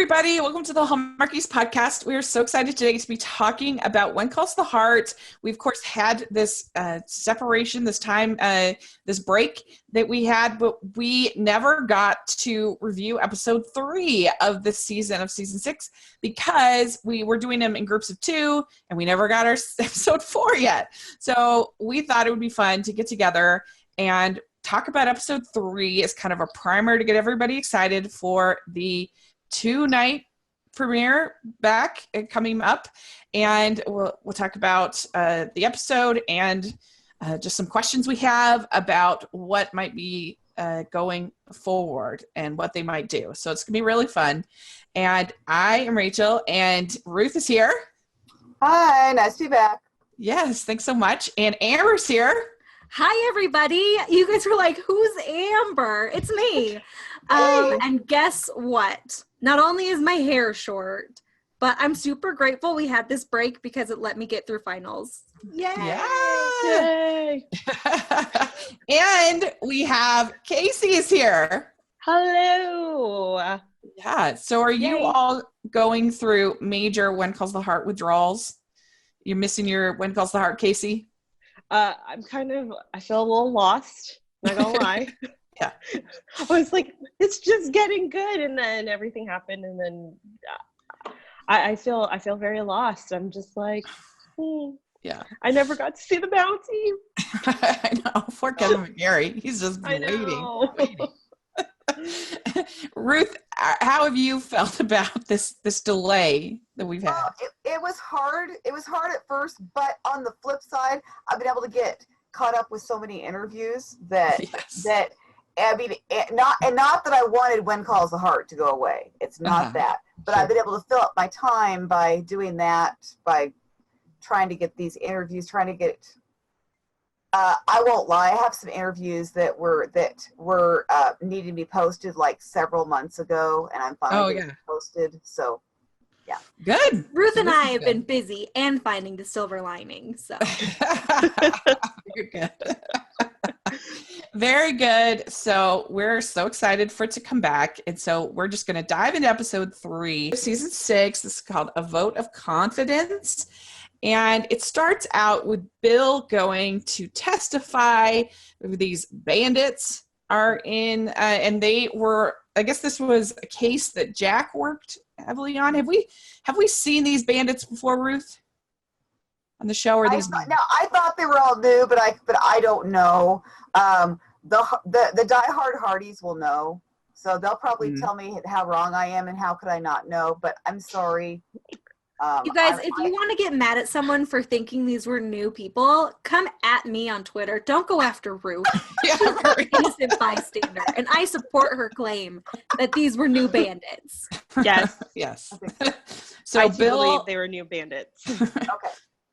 everybody. Welcome to the Hallmarkies podcast. We are so excited today to be talking about When Calls the Heart. We, of course, had this separation, this time, this break that we had, but we never got to review episode 3 of this season, of season 6, because we were doing them in groups of 2, and we never got our episode 4 yet. So we thought it would be fun to get together and talk about episode 3 as kind of a primer to get everybody excited for the 2-night premiere back and coming up, and we'll talk about the episode and just some questions we have about what might be going forward and what they might do. So it's gonna be really fun. And I am Rachel, and Ruth is here. Hi, nice to be back. Yes, thanks so much. And Amber's here. Hi, everybody. You guys were like, who's Amber? It's me. And guess what? Not only is my hair short, but I'm super grateful we had this break because it let me get through finals. Yay! Yay! And we have Kaycee is here. Hello. Yeah. So are you all going through major When Calls the Heart withdrawals? You're missing your When Calls the Heart, Kaycee? I feel a little lost, not gonna lie. Yeah. I was like, it's just getting good, and then everything happened, and then I feel very lost. I'm just like, yeah. I never got to see the bounty. I know. Poor Kevin McGarry. He's just waiting. Ruth, how have you felt about this delay that we've had? It was hard. It was hard at first, but on the flip side, I've been able to get caught up with so many interviews that not that I wanted When Calls the Heart to go away. It's not that, but I've been able to fill up my time by doing that, by trying to get these interviews, I won't lie. I have some interviews that were needing to be posted like several months ago, and I'm finally getting posted. So, yeah, good. Ruth and I have been busy and finding the silver lining. So, you're good. Very good. So we're so excited for it to come back, and so we're just going to dive into episode 3, season 6. This is called A Vote of Confidence. And it starts out with Bill going to testify. These bandits are in, and they were, I guess this was a case that Jack worked heavily on. Have we seen these bandits before, Ruth? On the show, or these? I thought they were all new, but I don't know. The diehard Hardys will know, so they'll probably tell me how wrong I am and how could I not know. But I'm sorry. You guys, if you want to get mad at someone for thinking these were new people, come at me on Twitter. Don't go after Ruth. She's an innocent bystander, and I support her claim that these were new bandits. Yes. Yes. So I Bill, believe they were new bandits. Okay.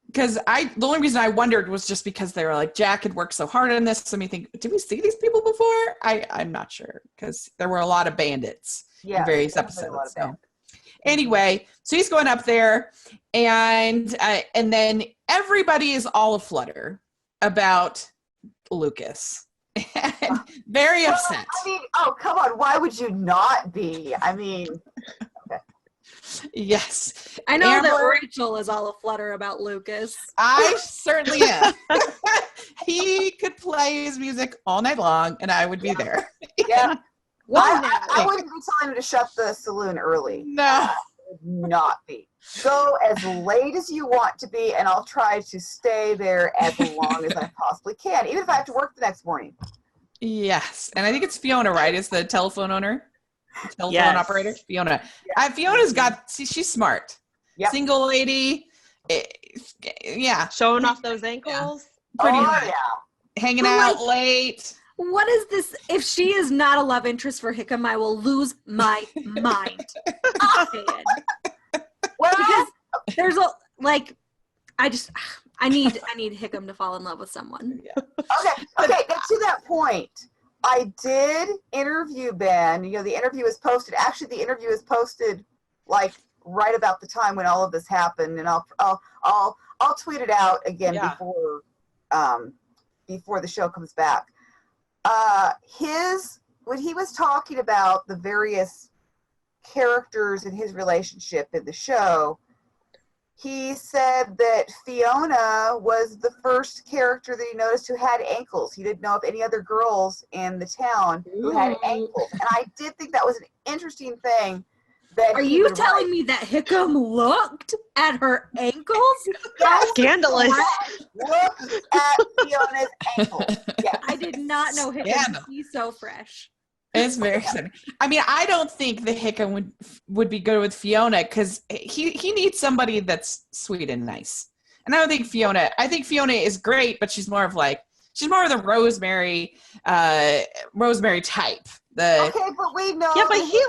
Because the only reason I wondered was just because they were like, Jack had worked so hard on this. So me think, did we see these people before? I'm not sure, because there were a lot of bandits in various episodes. So. Anyway, so he's going up there, and then everybody is all aflutter about Lucas. Very upset. I mean, oh, come on. Why would you not be? I mean, okay. Yes. I know that Rachel is all aflutter about Lucas. I certainly am. He could play his music all night long, and I would be there. Yeah. I wouldn't be telling him to shut the saloon early. No. Would not be. Go as late as you want to be, and I'll try to stay there as long as I possibly can, even if I have to work the next morning. Yes. And I think it's Fiona, right? Is the telephone owner? Telephone operator? Fiona. Yeah. Fiona's she's smart. Yep. Single lady. Yeah. Showing off those ankles. Yeah. Pretty much. Yeah. Hanging out late. What is this? If she is not a love interest for Hickam, I will lose my mind. Well, because there's I need Hickam to fall in love with someone. Yeah. Okay. Now to that point, I did interview Ben. You know, the interview was posted. Actually, the interview was posted like right about the time when all of this happened, and I'll tweet it out again before the show comes back. When he was talking about the various characters in his relationship in the show, he said that Fiona was the first character that he noticed who had ankles. He didn't know of any other girls in the town who had ankles. And I did think that was an interesting thing. That Are you telling me that Hickam looked at her ankles? Scandalous. Looked at Fiona's ankles. Yes. I did not know Hickam would be so fresh. It's very exciting. I mean, I don't think the Hickam would be good with Fiona because he needs somebody that's sweet and nice. And I don't think I think Fiona is great, but she's more of the Rosemary type. Okay, but we know. Yeah, but he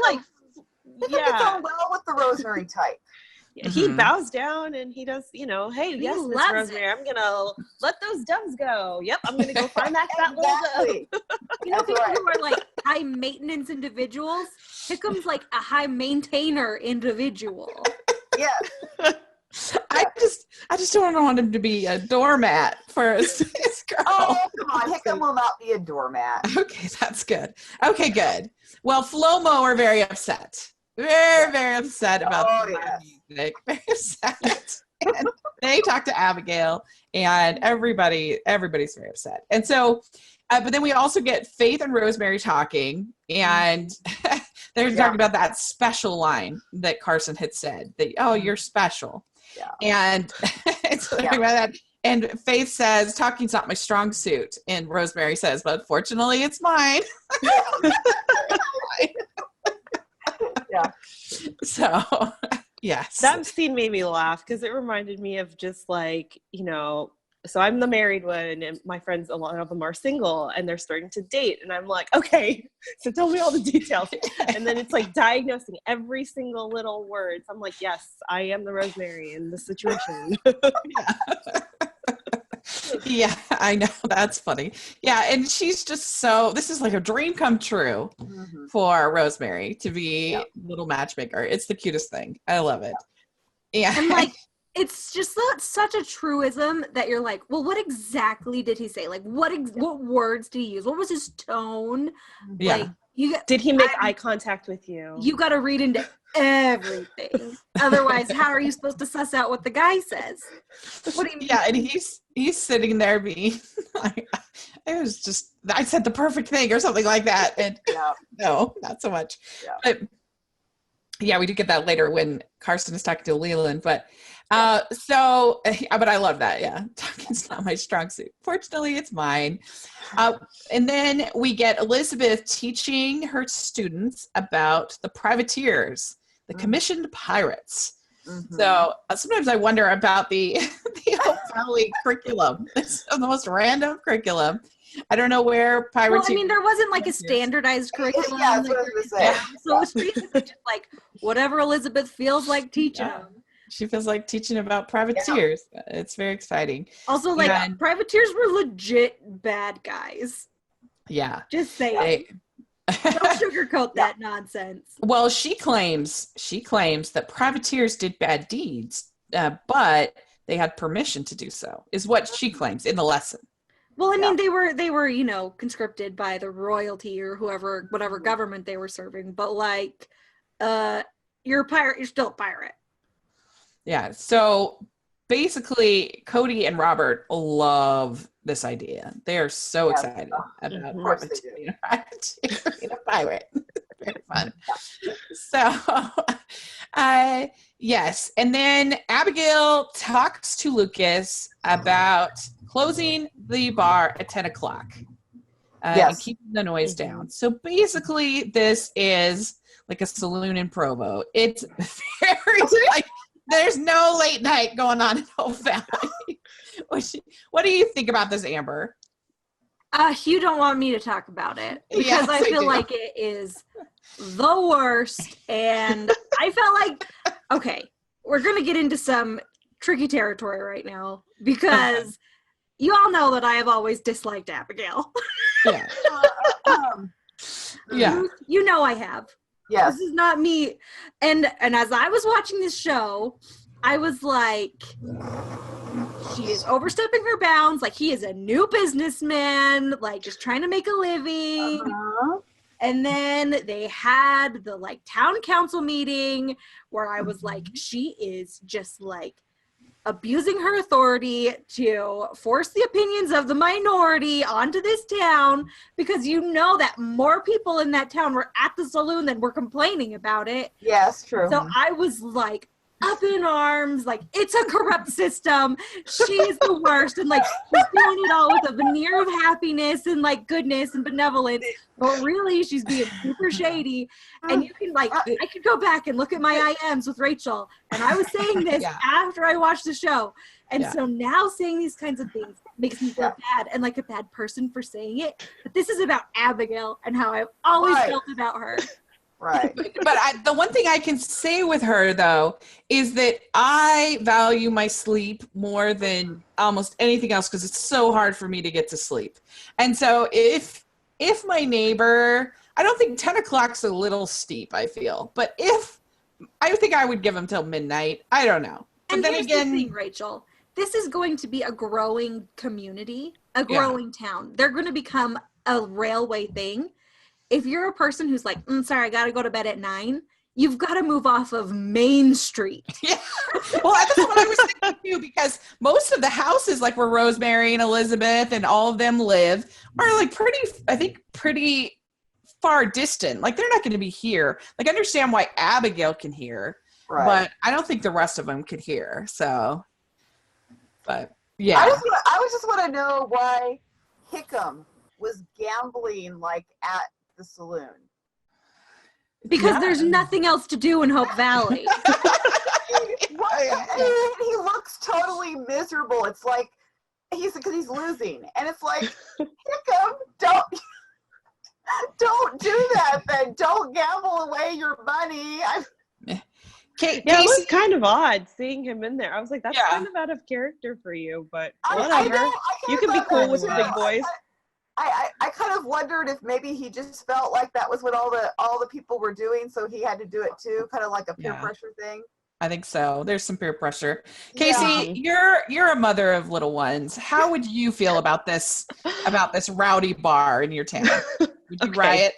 gets on well with the Rosemary type. He bows down and he does, hey, yes, Miss Rosemary, I'm gonna let those doves go. Yep, I'm gonna go find that fat little dove. People who are like high maintenance individuals, Hickam's like a high maintainer individual. Yes. I just don't want him to be a doormat for his girl. Oh, come on. Hickam will not be a doormat. Okay, that's good. Okay, good. Well, Flomo are very upset. Very upset about the music. Very upset. And they talk to Abigail, and everybody's very upset. And so, but then we also get Faith and Rosemary talking, and they're talking about that special line that Carson had said that, oh, you're special. Yeah. And so they're talking about that. And Faith says, talking's not my strong suit. And Rosemary says, but fortunately, it's mine. Yeah. So, yes. That scene made me laugh because it reminded me of just so I'm the married one and my friends, a lot of them are single and they're starting to date. And I'm like, okay, so tell me all the details. And then it's like diagnosing every single little word. So I'm like, yes, I am the Rosemary in this situation. Yeah, I know. That's funny. Yeah, and she's just this is like a dream come true for Rosemary to be little matchmaker. It's the cutest thing. I love it. Yeah. And like, it's just such a truism that you're like, well, what exactly did he say? Like, what words did he use? What was his tone? Yeah. Like, did he make eye contact with you? You got to read into everything. Otherwise, how are you supposed to suss out what the guy says? What do you mean? Yeah, and he's sitting there being like, I said the perfect thing or something like that. And no, not so much. Yeah. But yeah, we do get that later when Carson is talking to Leland, but but I love that. Yeah. Talking's not my strong suit. Fortunately, it's mine. And then we get Elizabeth teaching her students about the privateers, the commissioned pirates. Mm-hmm. So sometimes I wonder about the whole family curriculum. It's the most random curriculum. I don't know where pirates. Well, I mean, there wasn't like a standardized curriculum. Yeah, that's what I was gonna say. So it's basically just like whatever Elizabeth feels like teaching them. She feels like teaching about privateers. Yeah. It's very exciting. Also, like privateers were legit bad guys. Yeah, just saying. Don't sugarcoat that nonsense. Well, she claims that privateers did bad deeds, but they had permission to do so. Is what she claims in the lesson. Well, I mean, they were, conscripted by the royalty or whatever government they were serving. But like, you're a pirate. You're still a pirate. Yeah. So basically, Cody and Robert love this idea. They are so excited about being a pirate. Very fun. So, yes. And then Abigail talks to Lucas about closing the bar at 10 o'clock and keeping the noise down. So basically, this is like a saloon in Provo. It's very like there's no late night going on in Whole Valley. What do you think about this, Amber? You don't want me to talk about it because yes, I feel like it is the worst. And I felt like, okay, we're going to get into some tricky territory right now because you all know that I have always disliked Abigail. Yeah. Yeah. You know I have. Yeah. This is not me. And as I was watching this show, I was like, she is overstepping her bounds. Like, he is a new businessman, like, just trying to make a living. And then they had the like town council meeting where I was like, she is just like abusing her authority to force the opinions of the minority onto this town, because you know that more people in that town were at the saloon than were complaining about it. Yes, true. So I was like up in arms, like, it's a corrupt system. She's the worst. And like, she's doing it all with a veneer of happiness and like goodness and benevolence. But really, she's being super shady. And you can like, I could go back and look at my IMs with Rachel. And I was saying this after I watched the show. And so now saying these kinds of things makes me feel bad and like a bad person for saying it. But this is about Abigail and how I've always felt about her. Right. But the one thing I can say with her, though, is that I value my sleep more than almost anything else, because it's so hard for me to get to sleep. And so if my neighbor, I don't think 10 o'clock's a little steep, I feel. But I think I would give them till midnight. I don't know. But and then here's again, the thing, Rachel. This is going to be a growing community, a growing town. They're going to become a railway thing. If you're a person who's like, sorry, I got to go to bed at 9, you've got to move off of Main Street. Yeah. Well, that's what I was thinking too, because most of the houses, like where Rosemary and Elizabeth and all of them live, are like pretty far distant. Like they're not going to be here. Like I understand why Abigail can hear, but I don't think the rest of them could hear. So, but yeah. I just want to know why Hickam was gambling like at the saloon. Because there's nothing else to do in Hope Valley. He looks totally miserable. It's like because he's losing, and it's like, Hickam, don't do that. Then don't gamble away your money. It was kind of odd seeing him in there. I was like, that's kind of out of character for you, but whatever. You can be cool with the big boys. I kind of wondered if maybe he just felt like that was what all the people were doing, so he had to do it too, kind of like a peer pressure thing. I think so. There's some peer pressure. Kaycee, you're a mother of little ones. How would you feel about this rowdy bar in your town? Would you riot?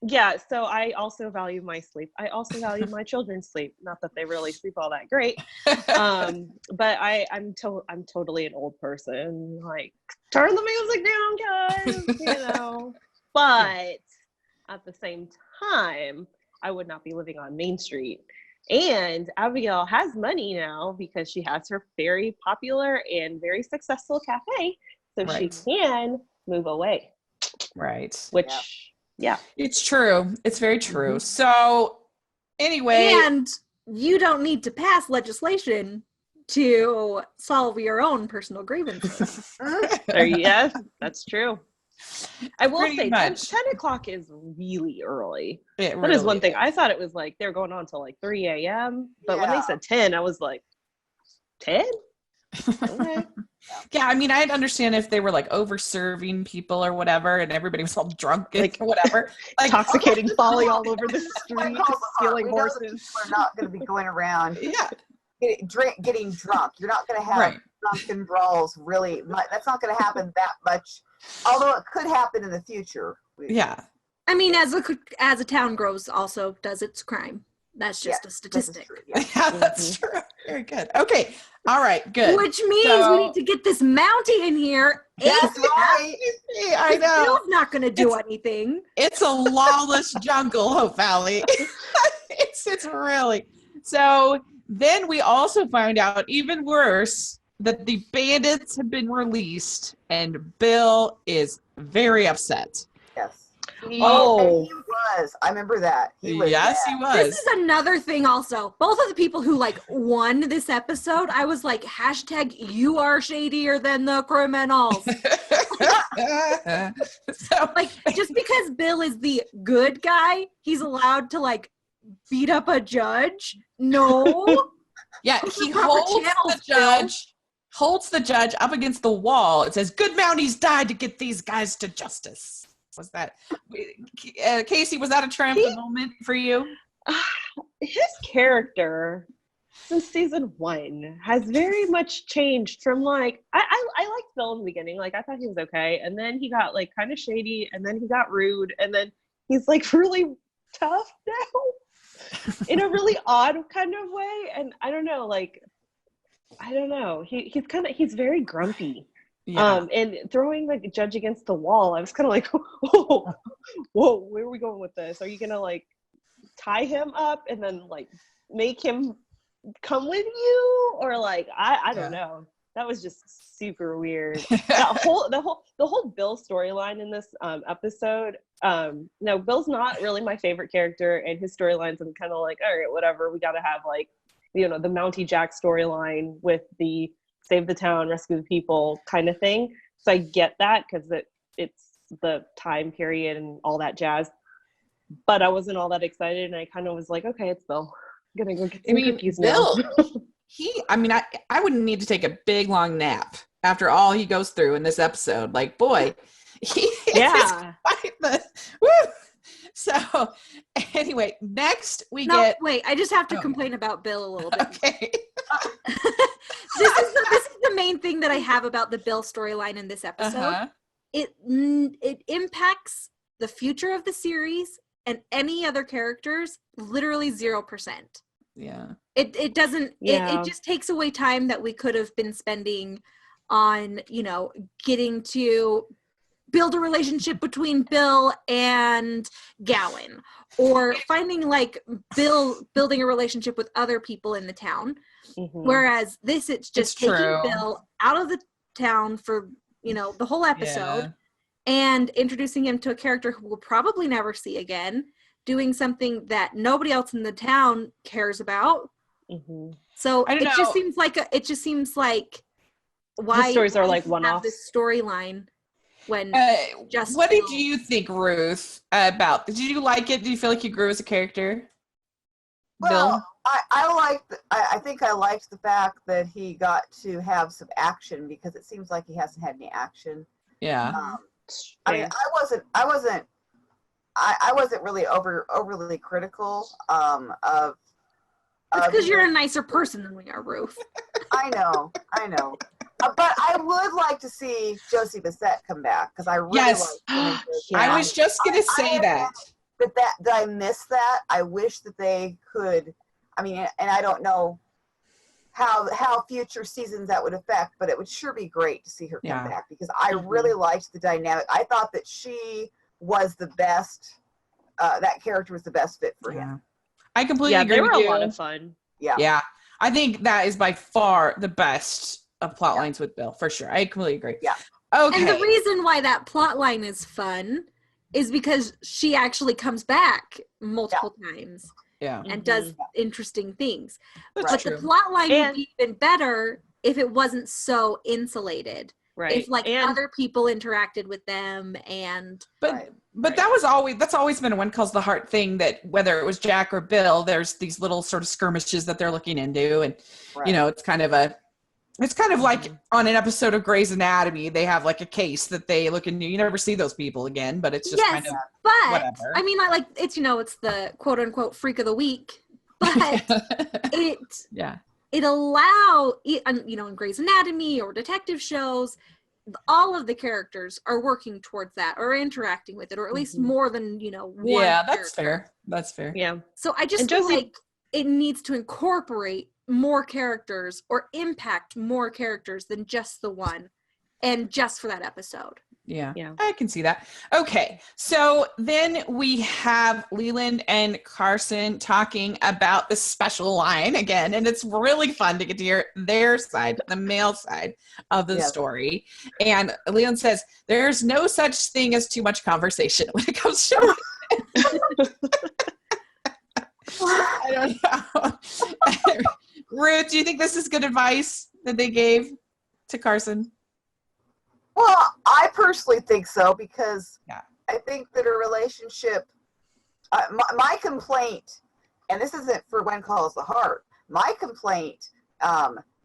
Yeah, so I also value my sleep. I also value my children's sleep. Not that they really sleep all that great. But I'm totally an old person. Like, turn the music down, guys, you know. But at the same time, I would not be living on Main Street. And Abigail has money now because she has her very popular and very successful cafe. So she can move away. Right. Which it's true. It's very true. So anyway. And you don't need to pass legislation to solve your own personal grievances. Yes, that's true. I will say 10 o'clock is really early. That is one thing. I thought it was like they were going on till like 3 a.m. But when they said 10, I was like, 10? Okay. Yeah, I mean, I'd understand if they were like over serving people or whatever, and everybody was all drunk or whatever, like intoxicating folly all over the street, stealing horses. We're not going to be going around. Getting drunk. You're not going to have drunken brawls. Really, that's not going to happen that much. Although it could happen in the future. Yeah. I mean, as a town grows, also does its crime. That's just a statistic. That's true. Very good. Okay. All right. Good. Which means we need to get this Mountie in here. That's right. I know. Bill's not going to do anything. It's a lawless jungle, Hope Valley. It's really. So then we also find out, even worse, that the bandits have been released, and Bill is very upset. Yes. He was. I remember that. He was. Yes, he was. This is another thing also. Both of the people who won this episode, I was like, # you are shadier than the criminals. So, just because Bill is the good guy, he's allowed to beat up a judge? No. Yeah, he holds the judge up against the wall. It says, "Good Mounties died to get these guys to justice." Was that Kaycee? Was that a triumphant moment for you? His character since season 1 has very much changed from like I liked Bill in the beginning. Like I thought he was okay. And then he got like kind of shady, and then he got rude, and then he's like really tough now in a really odd kind of way. And I don't know, like I don't know. He's very grumpy. Yeah. And throwing like Judge against the wall, I was kind of like, whoa, where are we going with this? Are you gonna like tie him up and then like make him come with you, or like I don't know. That was just super weird. The whole Bill storyline in this episode. No, Bill's not really my favorite character, and his storylines I'm kind of like, all right, whatever. We got to have like, you know, the Mountie Jack storyline with the save the town, rescue the people kind of thing. So I get that because it's the time period and all that jazz. But I wasn't all that excited, and I kind of was like, okay, it's Bill. I'm gonna go get some cookies Bill, now. I wouldn't need to take a big long nap after all he goes through in this episode. Like, boy, he is quite the woo. So anyway, next we get. Wait, I just have to complain about Bill a little bit. Okay. This is the main thing that I have about the Bill storyline in this episode. It impacts the future of the series and any other characters literally 0%. Yeah. It doesn't. It just takes away time that we could have been spending on, you know, getting to build a relationship between Bill and Gowan, or finding like Bill building a relationship with other people in the town. Mm-hmm. Whereas this, it's just taking Bill out of the town for, you know, the whole episode and introducing him to a character who we'll probably never see again, doing something that nobody else in the town cares about. Mm-hmm. So it just seems like why the stories are like one-offs. This storyline. When what did you think, Ruth, about? Did you like it? Did you feel like you grew as a character? Well, Bill? I think I liked the fact that he got to have some action, because it seems like he hasn't had any action. Yeah. I mean, I wasn't really overly critical of. That's because you're a nicer person than we are, Ruth. I know. But I would like to see Josie Bissett come back, because I really like him. I was just going to say that. That I missed that. I wish that they could. I mean, and I don't know how future seasons that would affect, but it would sure be great to see her come back, because I really liked the dynamic. I thought that she was the best. That character was the best fit for him. I completely agree. They were with you. a lot of fun. Yeah. I think that is by far the best of plot lines with Bill, for sure. I completely agree. Yeah. Okay. And the reason why that plot line is fun is because she actually comes back multiple times. Yeah. And does interesting things. That's but true. The plot line would be even better if it wasn't so insulated. Right. If other people interacted with them that's always been a When Calls the Heart thing, that whether it was Jack or Bill, there's these little sort of skirmishes that they're looking into, and you know, it's kind of like on an episode of Grey's Anatomy, they have like a case that they look into. You never see those people again, but it's just kind of whatever. I mean, it's the quote unquote freak of the week, but it in Grey's Anatomy or detective shows, all of the characters are working towards that or interacting with it, or at least more than, one. Yeah, that's fair. That's fair. Yeah. So I just feel like it needs to incorporate more characters or impact more characters than just the one, and just for that episode. Yeah, I can see that. Okay, so then we have Leland and Carson talking about the special line again, and it's really fun to get to hear their side, the male side of the story. And Leland says, "There's no such thing as too much conversation when it comes to." I don't know. Ruth, do you think this is good advice that they gave to Carson? Well, I personally think so, because I think that a relationship, my complaint, and this isn't for When Calls the Heart, my complaint,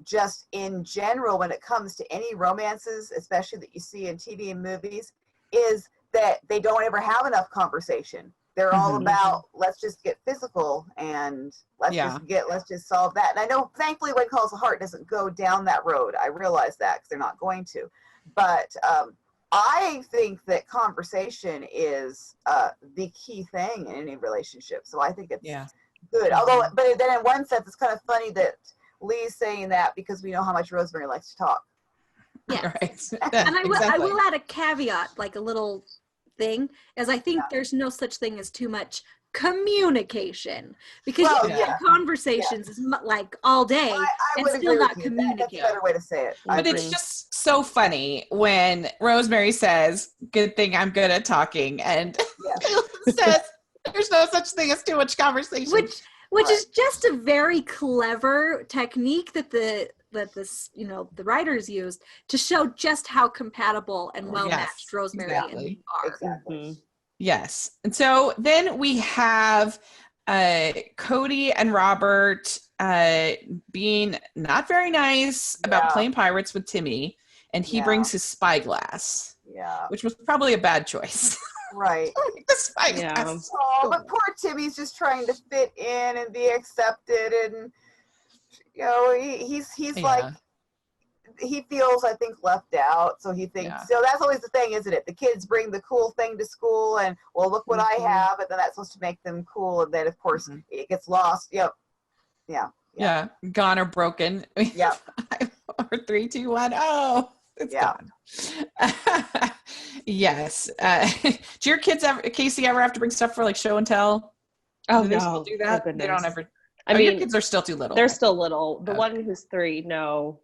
just in general, when it comes to any romances, especially that you see in TV and movies, is that they don't ever have enough conversation. They're all Mhm. about, let's just get physical and let's just solve that. And I know, thankfully, When Calls the Heart doesn't go down that road. I realize that because they're not going to. But I think that conversation is the key thing in any relationship. So I think it's good. Although, but then in one sense, it's kind of funny that Lee's saying that because we know how much Rosemary likes to talk. Yeah. Right. And I Exactly. will add a caveat, like a little thing, as I think there's no such thing as too much communication, because Well, you can have conversations like all day I and would still agree not with you. communicate. That's a better way to say it. But it's just so funny when Rosemary says, "Good thing I'm good at talking," and says, "There's no such thing as too much conversation." Which is just a very clever technique that the writers used to show just how compatible and well matched Rosemary and Lee are. Exactly. Mm-hmm. Yes. And so then we have Cody and Robert being not very nice about playing pirates with Timmy, and he brings his spyglass. Yeah. Which was probably a bad choice. Right. The spyglass. Oh, but poor Timmy's just trying to fit in and be accepted, and he's like, he feels, I think, left out. So he thinks, so that's always the thing, isn't it? The kids bring the cool thing to school and, well, look what I have. And then that's supposed to make them cool. And then, of course, it gets lost. Yep. Yeah. Gone or broken. Yep. 5, 4, 3, 2, 1. Oh, it's gone. Yes. Do your kids ever, Kaycee, ever have to bring stuff for like show and tell? Oh, do they no. still do that? Oh, they don't ever. I mean, your kids are still too little. They're still little. The one who's 3, no.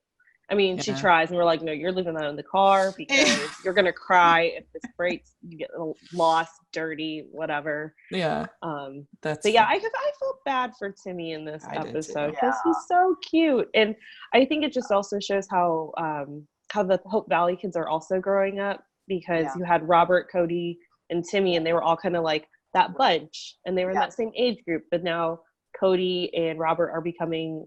I mean, she tries, and we're like, no, you're leaving that in the car because you're gonna cry if this breaks. You get lost, dirty, whatever. Yeah. But yeah, I felt bad for Timmy in this episode because he's so cute, and I think it just also shows how the Hope Valley kids are also growing up, because you had Robert, Cody, and Timmy, and they were all kind of like that bunch, and they were in that same age group. But now Cody and Robert are becoming,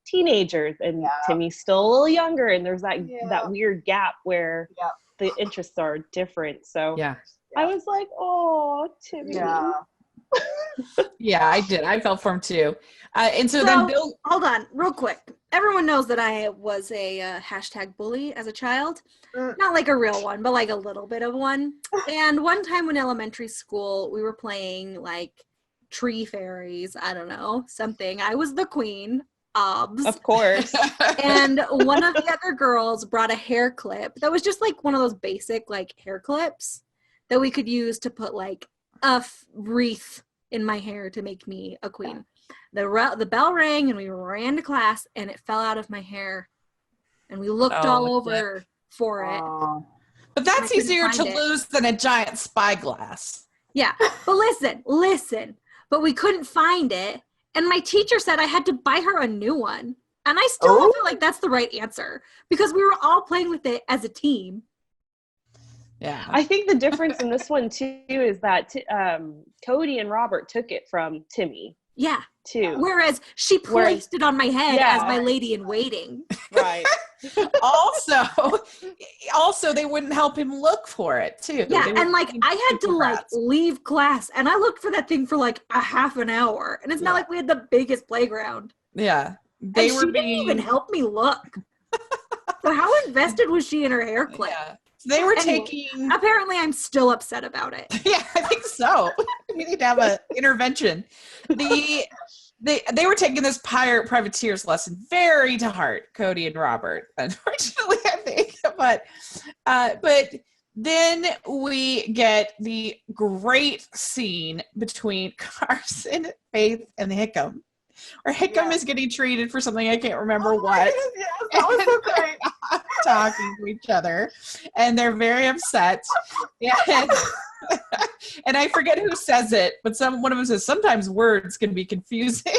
teenagers, and Timmy's still a little younger, and there's that weird gap where the interests are different. So I was like, oh, Timmy. Yeah, I did. I felt for him too. And so then Bill, hold on real quick. Everyone knows that I was a hashtag bully as a child. Not like a real one, but like a little bit of one. And one time in elementary school, we were playing like tree fairies. I don't know, something. I was the queen. Of course. And one of the other girls brought a hair clip that was just like one of those basic like hair clips that we could use to put like a wreath in my hair to make me a queen. The bell rang and we ran to class, and it fell out of my hair, and we looked all over for it. But that's easier to lose than a giant spyglass. Yeah, but listen. But we couldn't find it. And my teacher said I had to buy her a new one. And I still don't feel like that's the right answer, because we were all playing with it as a team. Yeah. I think the difference in this one, too, is that Cody and Robert took it from Timmy. Yeah. Too. Whereas she placed it on my head as my lady in waiting. Right. Also, they wouldn't help him look for it, too. Yeah, and like I had to like leave class, and I looked for that thing for like a half an hour, and it's not like we had the biggest playground. Yeah, she didn't even help me look. So how invested was she in her hair clip? Yeah. So they were taking. Apparently, I'm still upset about it. Yeah, I think so. We need to have an intervention. They were taking this privateers lesson very to heart, Cody and Robert, unfortunately, I think. But then we get the great scene between Carson, Faith, and Hickam, where Hickam is getting treated for something I can't remember what. Yes, that was so great. Talking to each other, and they're very upset. And I forget who says it, but one of them says sometimes words can be confusing.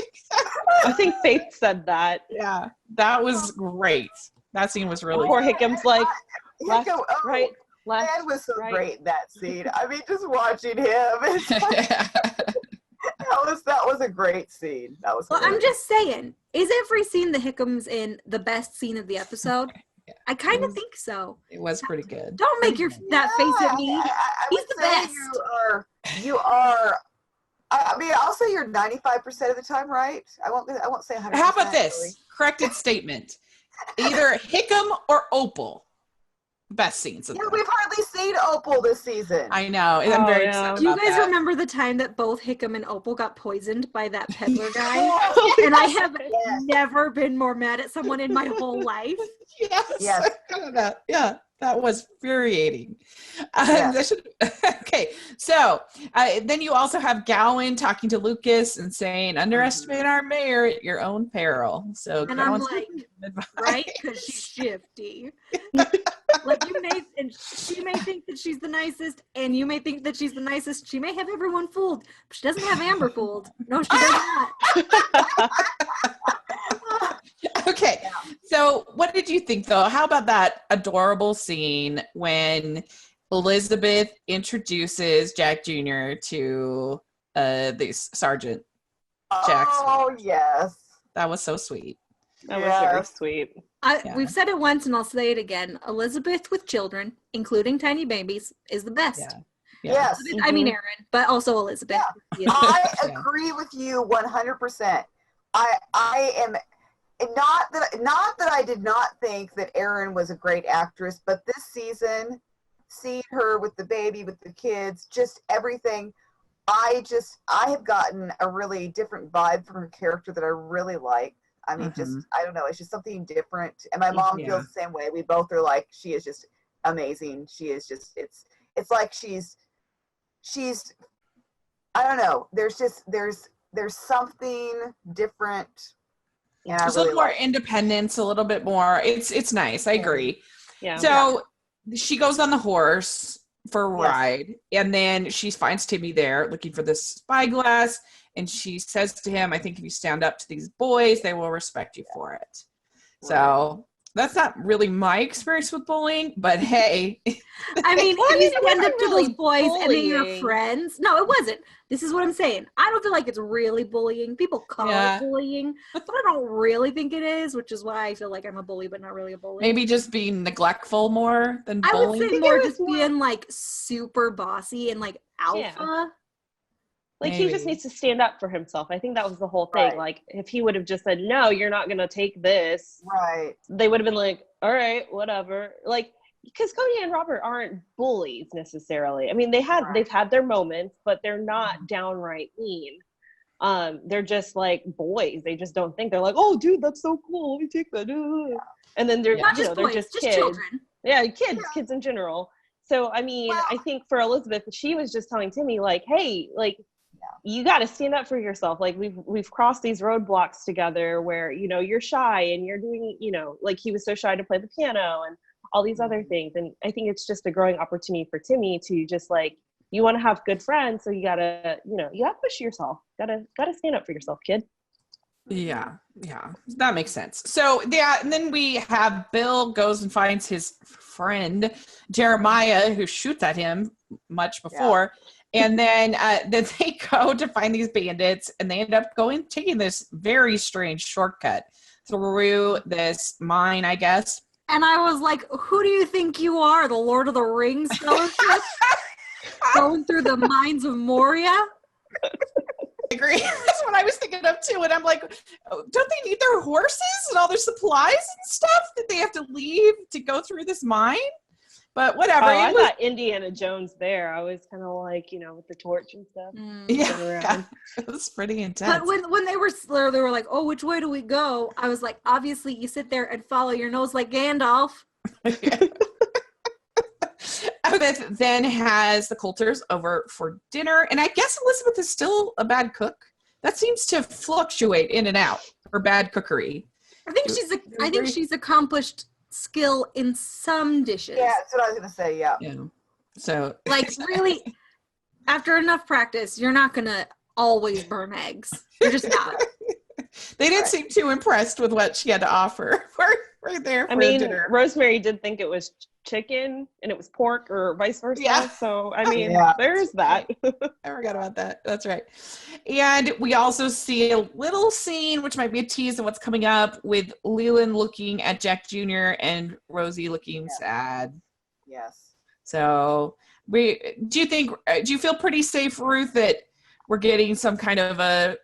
I think Faith said that. Yeah, that was great. That scene was really. Poor Hickham's like left, right, left. Dad was so right. great in that scene. I mean, just watching him. That was a great scene. That was. Well, I'm just saying, is every scene the Hickham's in the best scene of the episode? Yeah. I kind of think so. It was pretty good. Don't make that face at me. I He's would the say best. you are. I mean, I'll say you're 95% of the time right. I won't say 100%. How about this? Really. Corrected statement. Either Hickam or Opal. Best scenes of Yeah, them. we've hardly seen Opal this season. I know. I'm very excited Do you about guys that. remember the time that both Hickam and Opal got poisoned by that peddler guy? And I have never been more mad at someone in my whole life. Yes. Yeah, that was infuriating. Okay, so then you also have Gowan talking to Lucas and saying, underestimate our mayor at your own peril. So And I'm like, right? Because she's shifty. Like she may think that she's the nicest, and you may think that she's the nicest. She may have everyone fooled, but she doesn't have Amber fooled. No, she does not. Okay, so what did you think, though? How about that adorable scene when Elizabeth introduces Jack Jr. to the Sergeant Jackson? Oh, yes. That was so sweet. That was very sweet. We've said it once, and I'll say it again. Elizabeth with children, including tiny babies, is the best. Yes. I mean Aaron, but also Elizabeth. Yeah. I agree with you 100%. I am not that I did not think that Erin was a great actress, but this season, seeing her with the baby, with the kids, just everything, I have gotten a really different vibe from her character that I really like. I mean, I don't know, it's just something different. And my mom feels the same way. We both are like, she is just amazing. She is just, it's like she's, I don't know. There's something different. And There's a little more independence, a little bit more. It's nice. I agree. Yeah. So she goes on the horse for a ride, and then she finds Timmy there looking for this spyglass, and she says to him, I think if you stand up to these boys, they will respect you for it. So that's not really my experience with bullying, but hey. I mean, if you stand up to those boys and they're your friends. No, it wasn't. This is what I'm saying. I don't feel like it's really bullying. People call it bullying, but I don't really think it is, which is why I feel like I'm a bully, but not really a bully. Maybe just being neglectful more than bullying. I would say more just being like super bossy and like alpha. Yeah. Like he just needs to stand up for himself. I think that was the whole thing. Right. Like if he would have just said, no, you're not going to take this. Right. They would have been like, all right, whatever. Like, because Cody and Robert aren't bullies necessarily. I mean, they've had their moments, but they're not downright mean. They're just like boys. They just don't think. They're like, oh, dude, that's so cool. We take that. And then they're not just boys, they're just kids. Children. Yeah, kids in general. So I mean, I think for Elizabeth, she was just telling Timmy like, hey, like, you got to stand up for yourself. Like we've crossed these roadblocks together where, you're shy and you're doing, like he was so shy to play the piano and all these other things. And I think it's just a growing opportunity for Timmy to just like, you want to have good friends. So you gotta, you gotta push yourself. Gotta stand up for yourself, kid. Yeah. That makes sense. So and then we have Bill goes and finds his friend Jeremiah, who shoots at him much before. And then they go to find these bandits, and they end up taking this very strange shortcut through this mine, I guess. And I was like, who do you think you are, the Lord of the Rings fellowship? Going through the mines of Moria? I agree. That's what I was thinking of, too. And I'm like, don't they need their horses and all their supplies and stuff that they have to leave to go through this mine? But whatever. I thought Indiana Jones there. I was kind of like, with the torch and stuff. Yeah. It was pretty intense. But when they were like, oh, which way do we go? I was like, obviously you sit there and follow your nose like Gandalf. Elizabeth then has the Coulters over for dinner. And I guess Elizabeth is still a bad cook. That seems to fluctuate in and out, her bad cookery. I think she's accomplished skill in some dishes. Yeah, that's what I was gonna say. Yeah. So like really, after enough practice, you're not gonna always burn eggs. You're just not. They didn't seem too impressed with what she had to offer right there I for mean, dinner. Rosemary did think it was chicken and it was pork or vice versa. Yeah. So, I mean, Yeah. there's that. I forgot about that. That's right. And we also see a little scene, which might be a tease of what's coming up, with Leland looking at Jack Jr. and Rosie looking sad. Yes. So, do you feel pretty safe, Ruth, that we're getting some kind of a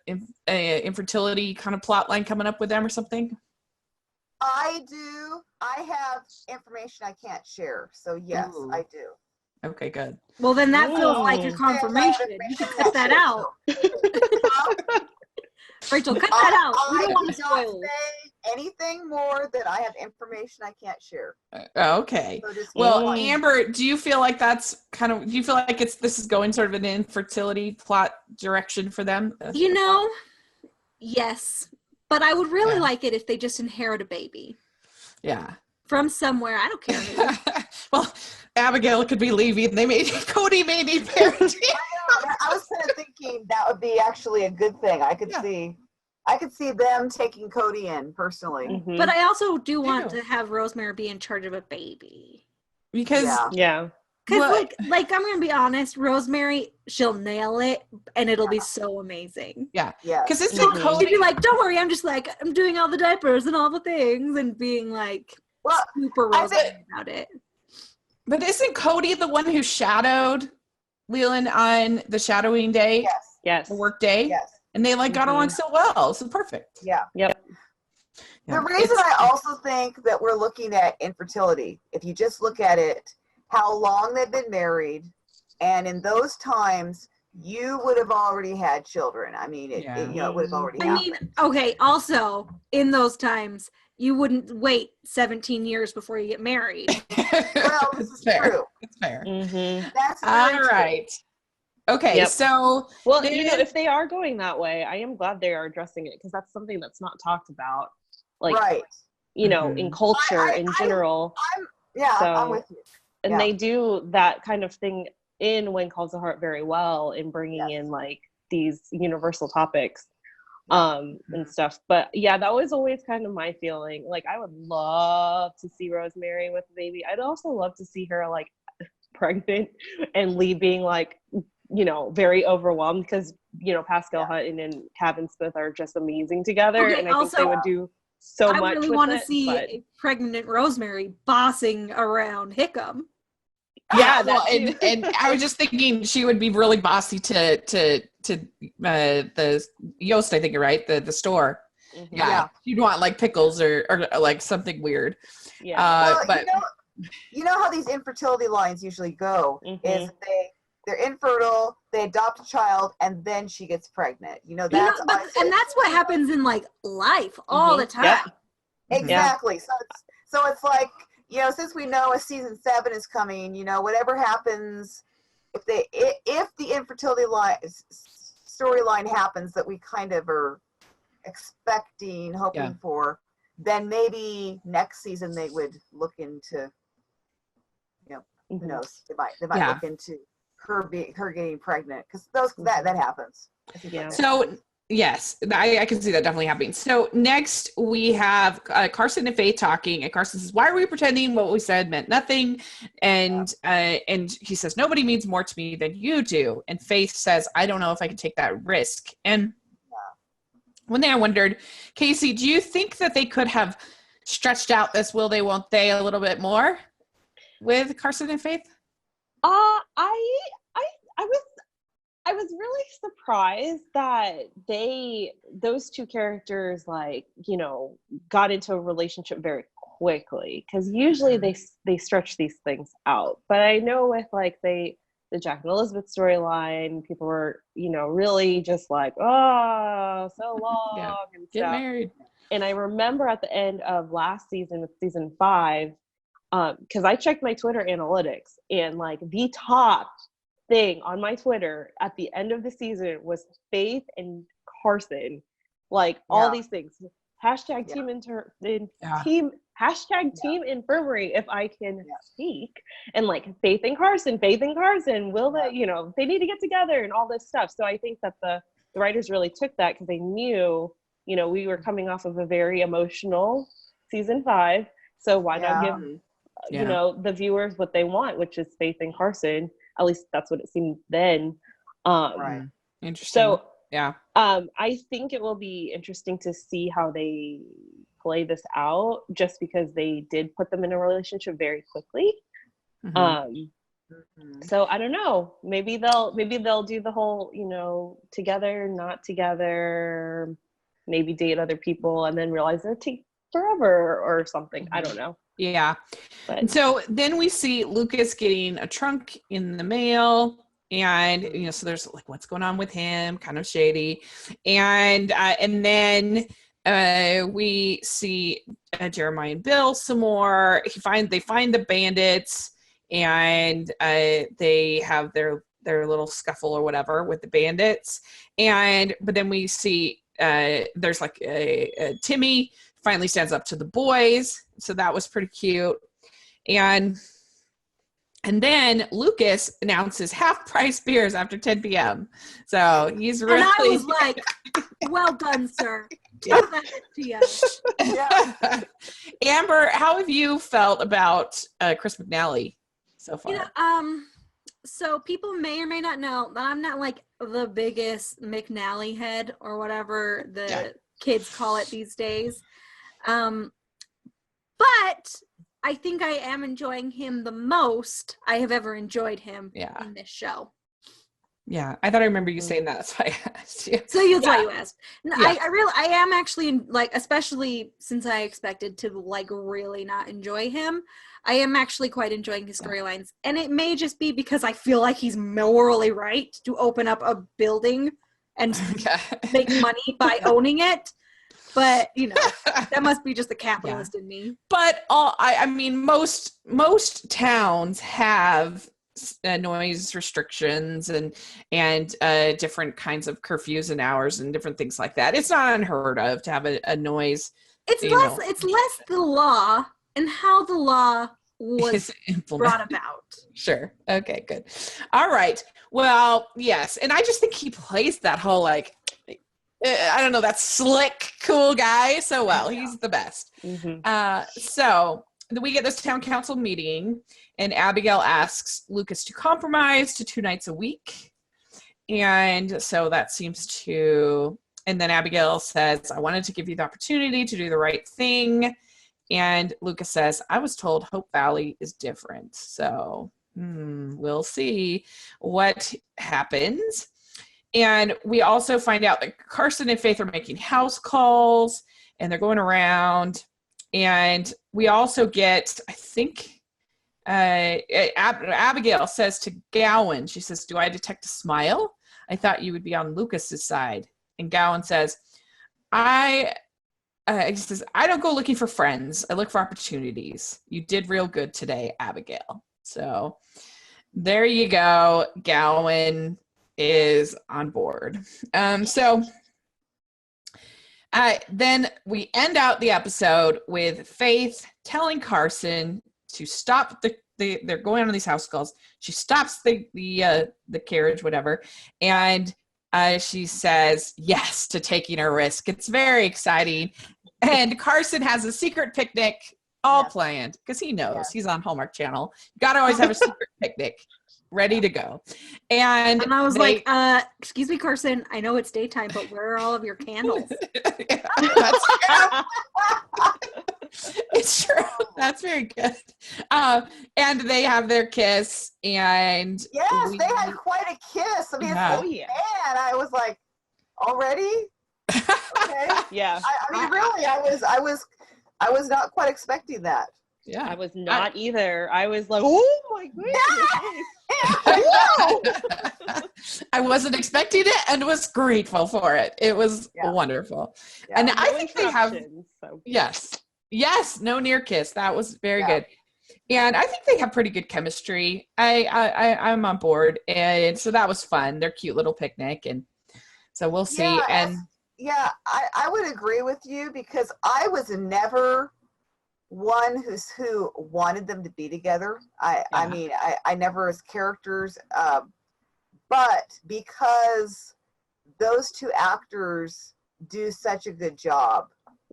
infertility kind of plot line coming up with them or something? I do. I have information I can't share. So yes, Ooh. I do. Okay, good. Well, then that feels Ooh. like a confirmation. You can cut that out. Rachel, cut that out. We don't want to I cannot spoil. say anything more that I have information I can't share. Okay. So just Well, one. Amber, do you feel like do you feel like this is going sort of an infertility plot direction for them? You know, yes. But I would really Yeah. like it if they just inherit a baby Yeah. from somewhere. I don't care who. Well, Abigail could be leaving. Cody may need parenting. I was kind of thinking that would be actually a good thing. I could see them taking Cody in personally. Mhm. But I also do want to have Rosemary be in charge of a baby. Because Yeah. Because like I'm gonna be honest, Rosemary, she'll nail it, and it'll be so amazing. yeah, Yeah. because it's Mhm. Cody. She'd be like, "Don't worry, I'm just like I'm doing all the diapers and all the things," and being like Well, super Rosemary about it. But isn't Cody the one who shadowed Leland on the shadowing day, yes. Yes. the work day? Yes. And they got along so well. So perfect. Yeah. Yep. The reason I also think that we're looking at infertility, if you just look at it, how long they've been married, and in those times, you would have already had children. I mean, it would have already happened. Okay, also, in those times, you wouldn't wait 17 years before you get married. Well, this is true. It's fair. Mm-hmm. That's All very true. right. Okay, Yep. so Well, if they are going that way, I am glad they are addressing it because that's something that's not talked about, like right. In culture in general. I'm with you. And they do that kind of thing in When Calls the Heart very well in bringing in like these universal topics and stuff. But yeah, that was always kind of my feeling. Like I would love to see Rosemary with a baby. I'd also love to see her like pregnant and Lee being like, very overwhelmed because, Pascal Hutton and Kevin Smith are just amazing together. Okay, and I think they would do so much. I really want to see a pregnant Rosemary bossing around Hickam. Yeah, and I was just thinking she would be really bossy to the Yost, I think you're right, the store. Mm-hmm. Yeah, you'd want like pickles or like something weird. Yeah, but you know how these infertility lines usually go is they're infertile, they adopt a child, and then she gets pregnant. That's that's what happens in like life all the time. Yep. Exactly. So it's like, since we know a season 7 is coming, whatever happens, if the infertility storyline happens that we kind of are expecting, hoping for, then maybe next season they would look into, who knows? They might look into her getting pregnant because that happens. Yeah. So yes, I can see that definitely happening. So next we have Carson and Faith talking, and Carson says, "Why are we pretending what we said meant nothing?" And he says, "Nobody means more to me than you do." And Faith says, "I don't know if I can take that risk." And one thing I wondered, Kaycee, do you think that they could have stretched out this will they, won't they a little bit more with Carson and Faith? I was really surprised that those two characters got into a relationship very quickly because usually they stretch these things out. But I know with like the Jack and Elizabeth storyline, people were really just like, oh, so long and get stuff. Married. And I remember at the end of last season with season 5, because I checked my Twitter analytics and like the top thing on my Twitter at the end of the season was Faith and Carson, like all these things. Hashtag team infirmary, if I can speak, and like Faith and Carson, will they, they need to get together and all this stuff. So I think that the writers really took that because they knew, we were coming off of a very emotional season 5. So why not give Yeah. you know, the viewers what they want, which is Faith and Carson. At least that's what it seemed then. Right. Interesting. So yeah. I think it will be interesting to see how they play this out, just because they did put them in a relationship very quickly. So I don't know. Maybe they'll do the whole, you know, together, not together, maybe date other people, and then realize they're forever or something. I don't know. Yeah. But And so then we see Lucas getting a trunk in the mail, and you know, so there's like, what's going on with him? Kind of shady. And then we see Jeremiah and Bill some more. They find the bandits, and they have their little scuffle or whatever with the bandits. But then we see there's like a Timmy finally stands up to the boys, so that was pretty cute. And then Lucas announces half-price beers after 10 p.m. So he's really. And I was like, "Well done, sir." Yeah. To you. Yeah. Amber, how have you felt about Chris McNally so far? You know, so people may or may not know that I'm not like the biggest McNally head or whatever the kids call it these days. But I think I am enjoying him the most I have ever enjoyed him in this show. Yeah, I thought I remember you saying that. That's why I asked you. So that's why you asked. No, I am actually, like, especially since I expected to like really not enjoy him, I am actually quite enjoying his storylines. And it may just be because I feel like he's morally right to open up a building and make money by owning it. But, you know, that must be just the capitalist in me. But I mean, most towns have noise restrictions and different kinds of curfews and hours and different things like that. It's not unheard of to have a noise. It's less the law and how the law was brought about. Sure. Okay, good. All right. Well, yes. And I just think he plays that whole, like, I don't know, that slick, cool guy so well. He's the best. So we get this town council meeting, and Abigail asks Lucas to compromise to 2 nights a week. And so that seems to, and then Abigail says, I wanted to give you the opportunity to do the right thing. And Lucas says, I was told Hope Valley is different. So we'll see what happens. And we also find out that Carson and Faith are making house calls, and they're going around. And we also get, I think, Abigail says to Gowan, she says, do I detect a smile? I thought you would be on Lucas's side. And Gowan says, he says, I don't go looking for friends. I look for opportunities. You did real good today, Abigail. So there you go. Gowan is on board. Then we end out the episode with Faith telling Carson to stop they're going on these house calls. She stops the carriage, whatever, and she says yes to taking a risk. It's very exciting. And Carson has a secret picnic all planned because he knows he's on Hallmark Channel. You got to always have a secret picnic ready to go. And I was like, excuse me, Carson, I know it's daytime, but where are all of your candles? That's true. It's true. That's very good. And they have their kiss, and they had quite a kiss. I mean, man, I was like, already? Okay. Yeah. I mean, really, I was not quite expecting that. Yeah, I was not either. I was like, oh my goodness. I wasn't expecting it and was grateful for it. It was wonderful. Yeah. And I think they have, yes, no near kiss. That was very good. And I think they have pretty good chemistry. I'm on board. And so that was fun. Their cute little picnic. And so we'll see. I would agree with you because I was never one who wanted them to be together. I mean, I never as characters, but because those two actors do such a good job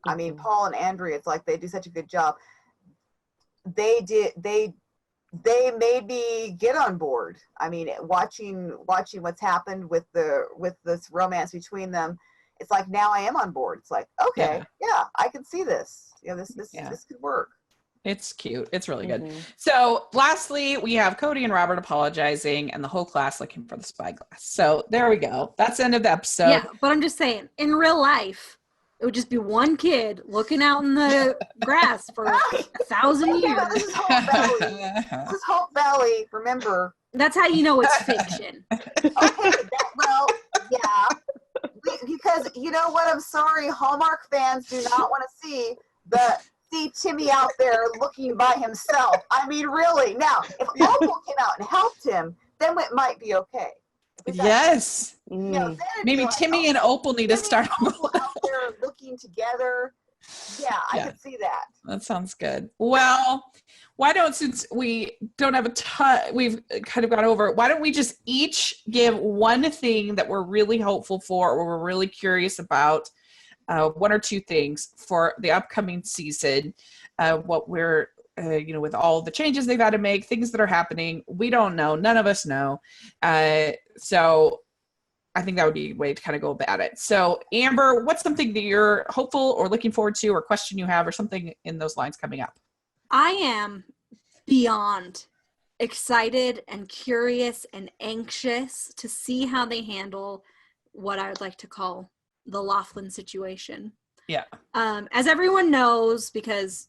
I mean, Paul and Andrea, it's like they do such a good job. They made me get on board. I mean, watching what's happened with this romance between them, it's like now I am on board. It's like, okay, yeah, I can see this. This could work. It's cute. It's really good. So lastly, we have Cody and Robert apologizing and the whole class looking for the spyglass. So there we go. That's the end of the episode. Yeah, but I'm just saying, in real life, it would just be one kid looking out in the grass for 1,000 years. This is Hope Valley. This is Hope Valley. Remember. That's how you know it's fiction. Okay, yeah. Because you know what? I'm sorry, Hallmark fans do not want to see Timmy out there looking by himself. I mean, really. Now, if Opal came out and helped him, then it might be okay. Yes. Maybe Timmy and Opal need to start out there looking together. Yeah, I could see that. That sounds good. Well, since we don't have a ton, we've kind of gone over it, why don't we just each give one thing that we're really hopeful for or we're really curious about, one or two things for the upcoming season, what we're with all the changes they've had to make, things that are happening. We don't know. None of us know. So I think that would be a way to kind of go about it. So Amber, what's something that you're hopeful or looking forward to or question you have or something in those lines coming up? I am beyond excited and curious and anxious to see how they handle what I would like to call the Laughlin situation. Yeah. As everyone knows, because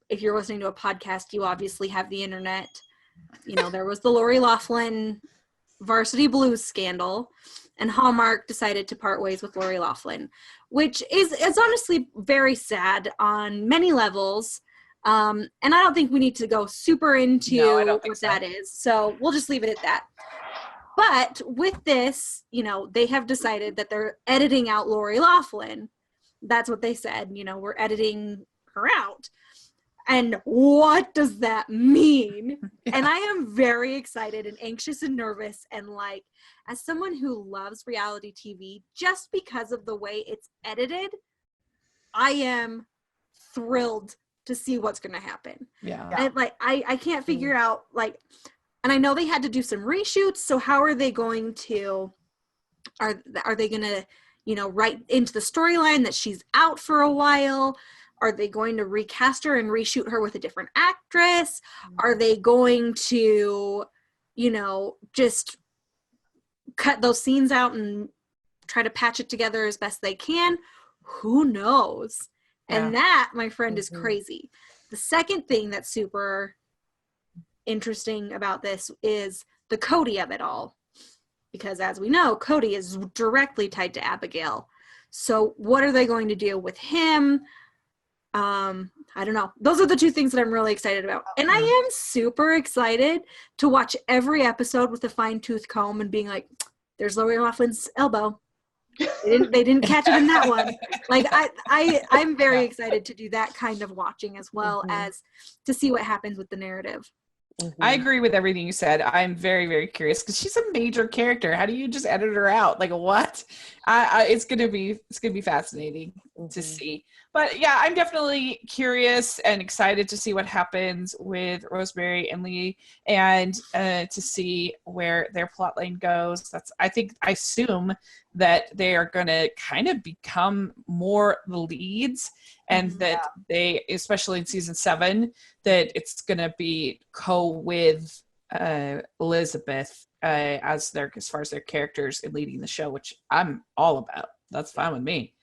if you're listening to a podcast, you obviously have the internet. There was the Lori Laughlin Varsity Blues scandal, and Hallmark decided to part ways with Lori Laughlin, which is honestly very sad on many levels. And I don't think we need to go super into what that is. So we'll just leave it at that. But with this, they have decided that they're editing out Lori Laughlin. That's what they said. We're editing her out. And what does that mean? Yeah. And I am very excited and anxious and nervous. And as someone who loves reality TV, just because of the way it's edited, I am thrilled to see what's going to happen. Yeah. And I can't figure out and I know they had to do some reshoots. So how are they going to, are they going to, write into the storyline that she's out for a while? Are they going to recast her and reshoot her with a different actress? Are they going to, just cut those scenes out and try to patch it together as best they can? Who knows? Yeah. And that, my friend, is crazy. The second thing that's super interesting about this is the Cody of it all. Because as we know, Cody is directly tied to Abigail. So what are they going to do with him? I don't know. Those are the two things that I'm really excited about. And I am super excited to watch every episode with a fine-tooth comb and being like, there's Lori Laughlin's elbow. They didn't catch it in that one. I'm very excited to do that kind of watching as well as to see what happens with the narrative. I agree with everything you said. I'm very, very curious because she's a major character. How do you just edit her out? What? It's gonna be fascinating to see. But yeah, I'm definitely curious and excited to see what happens with Rosemary and Lee and to see where their plotline goes. I assume that they are going to kind of become more the leads and that they, especially in season 7, that it's going to be with Elizabeth as far as their characters in leading the show, which I'm all about. That's fine with me.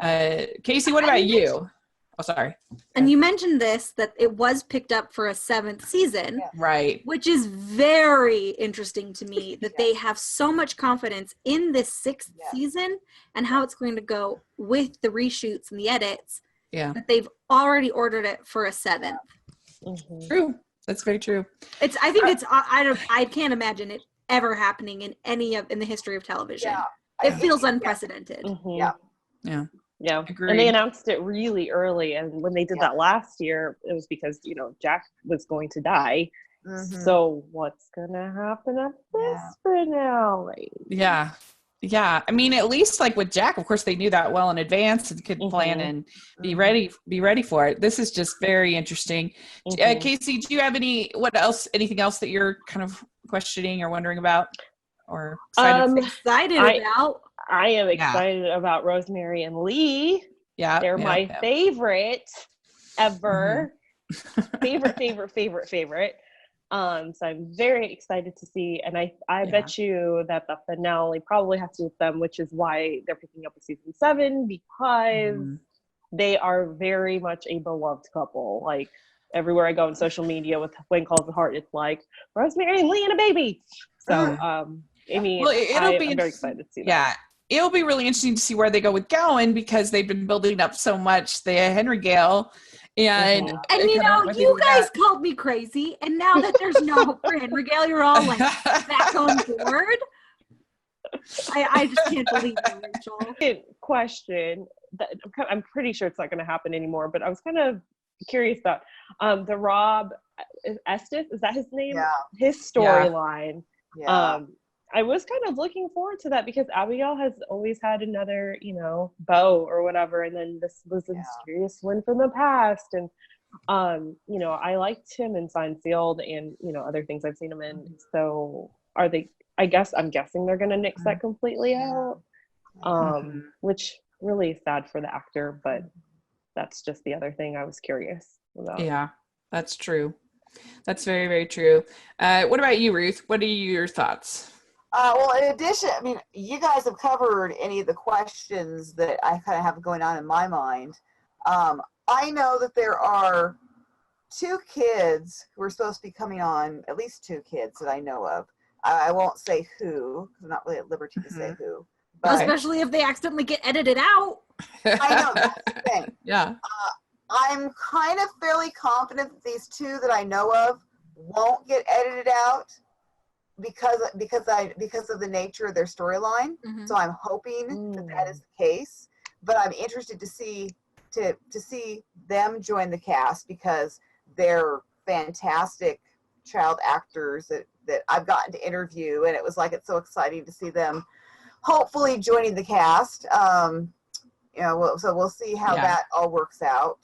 Kaycee, what about you? Oh, sorry. And you mentioned that it was picked up for a 7th season. Right. Which is very interesting to me that they have so much confidence in this 6th season and how it's going to go with the reshoots and the edits. Yeah. That they've already ordered it for a 7th. True. That's very true. I can't imagine it ever happening in the history of television. Yeah. It feels unprecedented. Yeah. Agreed. And they announced it really early, and when they did that last year, it was because Jack was going to die. So what's gonna happen at this finale? Yeah. Yeah, I mean, at least like with Jack, of course, they knew that well in advance and could plan and be ready for it. This is just very interesting. Kaycee, do you have anything else that you're kind of questioning or wondering about or excited about? I am excited about Rosemary and Lee. Yeah, they're my favorite ever. Favorite. So I'm very excited to see, and I bet you that the finale probably has to do with them, which is why they're picking up with season 7, because they are very much a beloved couple. Like everywhere I go on social media with When Calls the Heart, it's like Rosemary and Lee and a baby. So I mean, I'm very excited to see that. Yeah. It'll be really interesting to see where they go with Gowan, because they've been building up so much the Henry Gale. And you know, you guys called me crazy, and now that there's no hope for Henry Gale, you're all like back on board. I just can't believe you, Rachel. Question that I'm pretty sure it's not going to happen anymore, but I was kind of curious about the Rob Estes, is that his name? Yeah. His storyline. Yeah. I was kind of looking forward to that because Abigail has always had another, beau or whatever. And then this was a mysterious one from the past. And, I liked him in Signed, Sealed and, other things I've seen him in. So I'm guessing they're going to nix that completely out, which really is sad for the actor, but that's just the other thing I was curious about. Yeah, that's true. That's very, very true. What about you, Ruth? What are your thoughts? Well, in addition, I mean, you guys have covered any of the questions that I kind of have going on in my mind. I know that there are 2 kids who are supposed to be coming on, at least 2 kids that I know of. I won't say who, because I'm not really at liberty to say who. But especially if they accidentally get edited out. I know, that's the thing. Yeah. I'm kind of fairly confident that these 2 that I know of won't get edited out because of the nature of their storyline. So I'm hoping that is the case. But I'm interested to see them join the cast because they're fantastic child actors that I've gotten to interview, and it's so exciting to see them hopefully joining the cast. So we'll see how that all works out.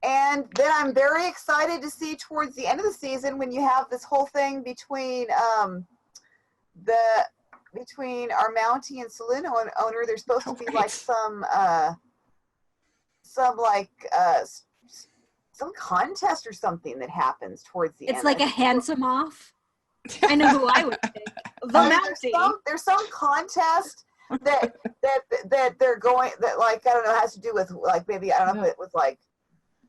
And then I'm very excited to see towards the end of the season when you have this whole thing between our Mountie and saloon owner. There's supposed to be like some contest or something that happens towards the end. It's like a handsome off. I know who I would pick. There's some contest that they're going that I don't know has to do with maybe I don't know if it was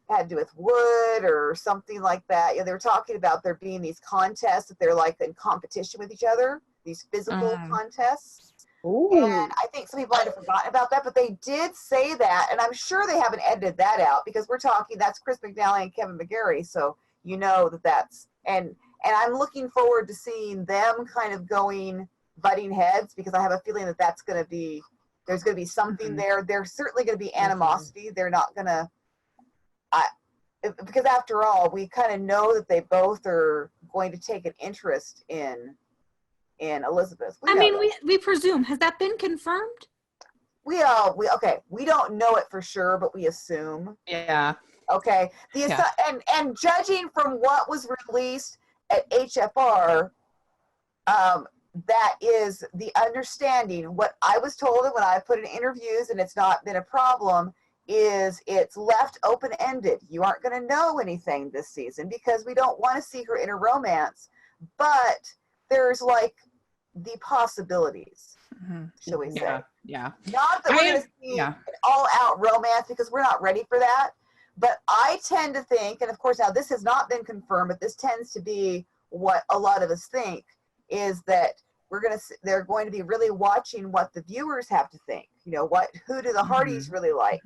had to do with wood or something like that. They were talking about there being these contests that they're in competition with each other, these physical contests. Ooh. And I think some people might have forgotten about that, but they did say that, and I'm sure they haven't edited that out because we're talking that's Chris McNally and Kevin McGarry, so that's and I'm looking forward to seeing them kind of butting heads because I have a feeling that there's going to be something there. There's certainly going to be animosity. They're not going to. Because after all, we kind of know that they both are going to take an interest in Elizabeth. We presume. Has that been confirmed? We don't know it for sure, but we assume. Yeah. Okay. And judging from what was released at HFR, that is the understanding. What I was told and when I put in interviews, and it's not been a problem, is it's left open-ended. You aren't going to know anything this season because we don't want to see her in a romance, but there's the possibilities, shall we say. Yeah. Not that we're going to see an all-out romance because we're not ready for that, but I tend to think, and of course now this has not been confirmed, but this tends to be what a lot of us think, is that they're going to be really watching what the viewers have to think. Who do the Hardys really like?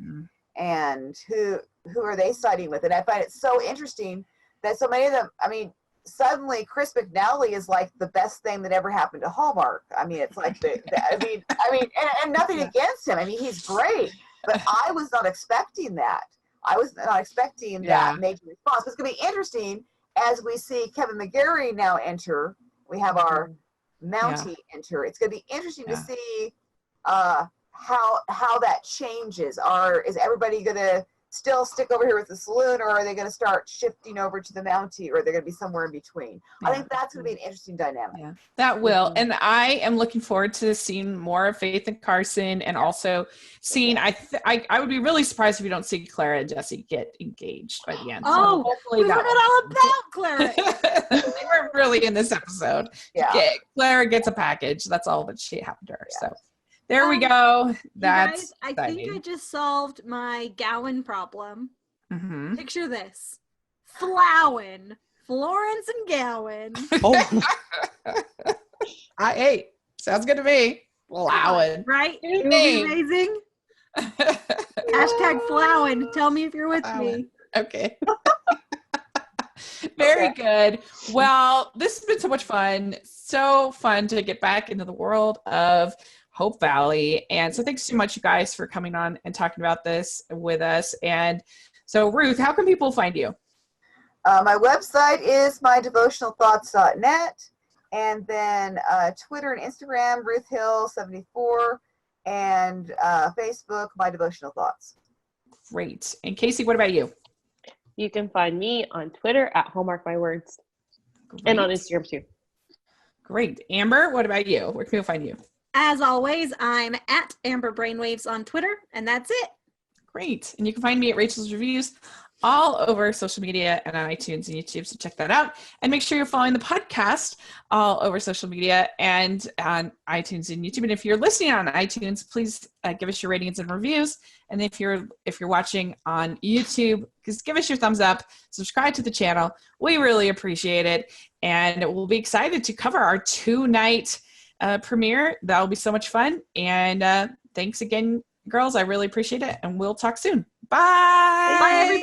And who are they siding with? And I find it so interesting that so many of them, suddenly Chris McNally is the best thing that ever happened to Hallmark. It's and nothing against him. He's great, but I was not expecting that. I was not expecting that major response. But it's going to be interesting as we see Kevin McGarry now enter. We have our Mountie enter. It's going to be interesting to Yeah. see how that changes. Is everybody going to still stick over here with the saloon, or are they going to start shifting over to the Mountie, or they're going to be somewhere in between? I think that's going to be an interesting dynamic. Yeah, that will. And I am looking forward to seeing more of Faith and Carson, and also seeing, I would be really surprised if you don't see Clara and Jesse get engaged by the end. Oh, so hopefully we that forgot all about Clara. they weren't really in this episode. Yeah. Clara gets a package. That's all that she happened to her. Yeah. So there we go. You That's guys, I think I just solved my gowan problem. Mhm. Picture this. Flowen. Florence and Gowan. Oh, Hey, sounds good to me. Flowing. Right? Good It would be name. amazing. Hashtag Flowen. Tell me if you're with me. Okay. Very good. Well, this has been so much fun. So fun to get back into the world of Hope Valley. And so thanks so much, you guys, for coming on and talking about this with us. And so, Ruth, how can people find you? My website is mydevotionalthoughts.net, and then Twitter and Instagram, Ruth Hill 74, and Facebook, My Devotional Thoughts. Great. And Kaycee, what about you? you can find me on Twitter at Hallmark My Words and on Great. Instagram too. Great. Amber, what about you? Where can people find you? As always, I'm at Amber Brainwaves on Twitter, and that's it. Great. And you can find me at Rachel's Reviews all over social media and on iTunes and YouTube. So check that out. And make sure you're following the podcast all over social media and on iTunes and YouTube. And if you're listening on iTunes, please give us your ratings and reviews. And if you're watching on YouTube, just give us your thumbs up, subscribe to the channel. We really appreciate it. And we'll be excited to cover our 2-night premiere. That'll be so much fun. And thanks again, girls. I really appreciate it. And we'll talk soon. Bye. Bye, everybody.